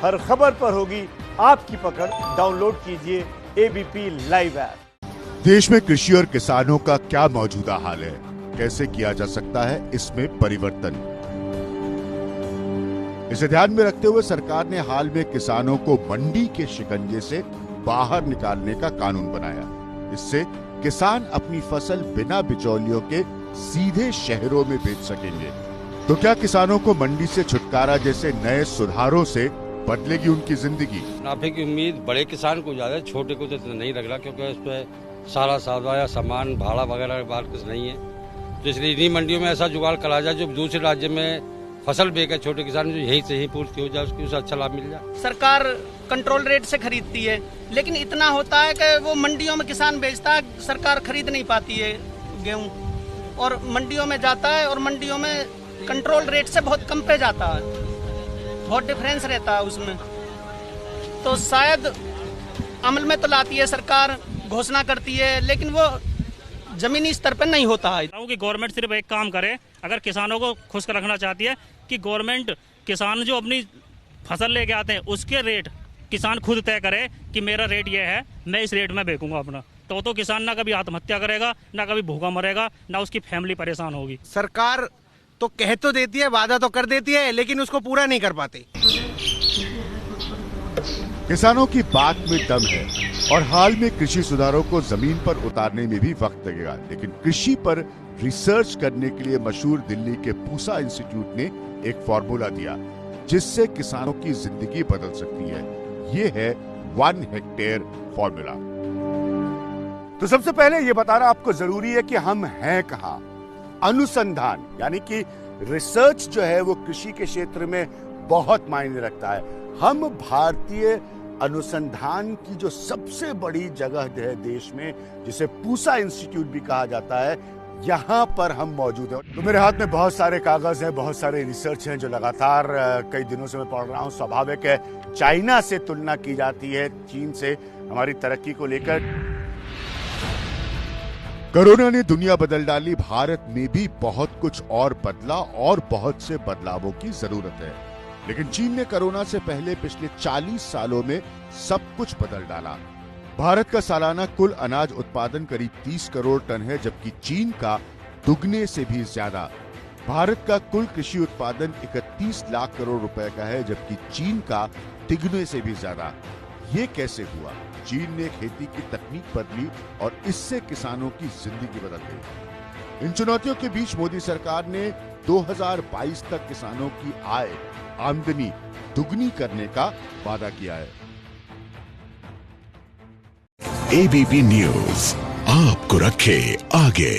हर खबर पर होगी आपकी पकड़। डाउनलोड कीजिए एबीपी लाइव ऐप। देश में कृषि और किसानों का क्या मौजूदा हाल है, कैसे किया जा सकता है इसमें परिवर्तन, इसे ध्यान में रखते हुए सरकार ने हाल में किसानों को मंडी के शिकंजे से बाहर निकालने का कानून बनाया। इससे किसान अपनी फसल बिना बिचौलियों के सीधे शहरों में बेच सकेंगे। तो क्या किसानों को मंडी से छुटकारा जैसे नए सुधारों से बदलेगी उनकी जिंदगी? मुनाफे की उम्मीद बड़े किसान को ज्यादा, छोटे को तो नहीं लग रहा, क्योंकि इस पे सारा सौदा या सामान भाड़ा वगैरह बात कुछ नहीं है। तो इसलिए इन्हीं मंडियों में ऐसा जुगाड़ करा जाए जो दूसरे राज्य में फसल बेचे छोटे किसान, जो यहीं से ही पूर्ति हो जाए, उसकी उसे अच्छा लाभ मिल जाए। सरकार कंट्रोल रेट से खरीदती है, लेकिन इतना होता है कि वो मंडियों में किसान बेचता है, सरकार खरीद नहीं पाती है गेहूं, और मंडियों में जाता है और मंडियों में कंट्रोल रेट से बहुत कम पे जाता है, बहुत डिफरेंस रहता है उसमें। तो शायद अमल में तो लाती है सरकार, घोषणा करती है, लेकिन वो जमीनी स्तर पर नहीं होता है। कि गवर्नमेंट सिर्फ एक काम करे, अगर किसानों को खुश रखना चाहती है कि गवर्नमेंट किसान जो अपनी फसल लेके आते हैं उसके रेट किसान खुद तय करे कि मेरा रेट ये है, मैं इस रेट में बेचूंगा अपना। तो किसान ना कभी आत्महत्या करेगा, ना कभी भूखा मरेगा, ना उसकी फैमिली परेशान होगी। सरकार तो कह तो देती है, वादा तो कर देती है, लेकिन उसको पूरा नहीं कर पाती। किसानों की बात में दम है और हाल में कृषि सुधारों को जमीन पर उतारने में भी वक्त लगेगा, लेकिन कृषि पर रिसर्च करने के लिए मशहूर दिल्ली के पूसा इंस्टीट्यूट ने एक फॉर्मूला दिया जिससे किसानों की जिंदगी बदल सकती है। ये है 1 हेक्टेयर फॉर्मूला। तो सबसे पहले ये बताना आपको जरूरी है कि हम हैं कहां। अनुसंधान यानी कि रिसर्च जो है वो कृषि के क्षेत्र में बहुत मायने रखता है। हम भारतीय अनुसंधान की जो सबसे बड़ी जगह है देश में, जिसे पूसा इंस्टीट्यूट भी कहा जाता है, यहां पर हम मौजूद हैं। तो मेरे हाथ में बहुत सारे कागज हैं, बहुत सारे रिसर्च हैं जो लगातार कई दिनों से मैं पढ़ रहा हूं। स्वाभाविक है चाइना से तुलना की जाती है, चीन से, हमारी तरक्की को लेकर। कोरोना ने दुनिया बदल डाली, भारत में भी बहुत कुछ और बदला और बहुत से बदलावों की जरूरत है। लेकिन चीन ने कोरोना से पहले पिछले 40 सालों में सब कुछ बदल डाला। भारत का सालाना कुल अनाज उत्पादन करीब 30 करोड़ टन है, जबकि चीन का दुगने से भी ज्यादा। भारत का कुल कृषि उत्पादन 31 लाख करोड़ रुपए का है, जबकि चीन का तिगुने से भी ज्यादा। ये कैसे हुआ? चीन ने खेती की तकनीक बदली और इससे किसानों की जिंदगी बदल गई। इन चुनौतियों के बीच मोदी सरकार ने 2022 तक किसानों की आय, आमदनी दुगनी करने का वादा किया है। एबीपी न्यूज आपको रखे आगे।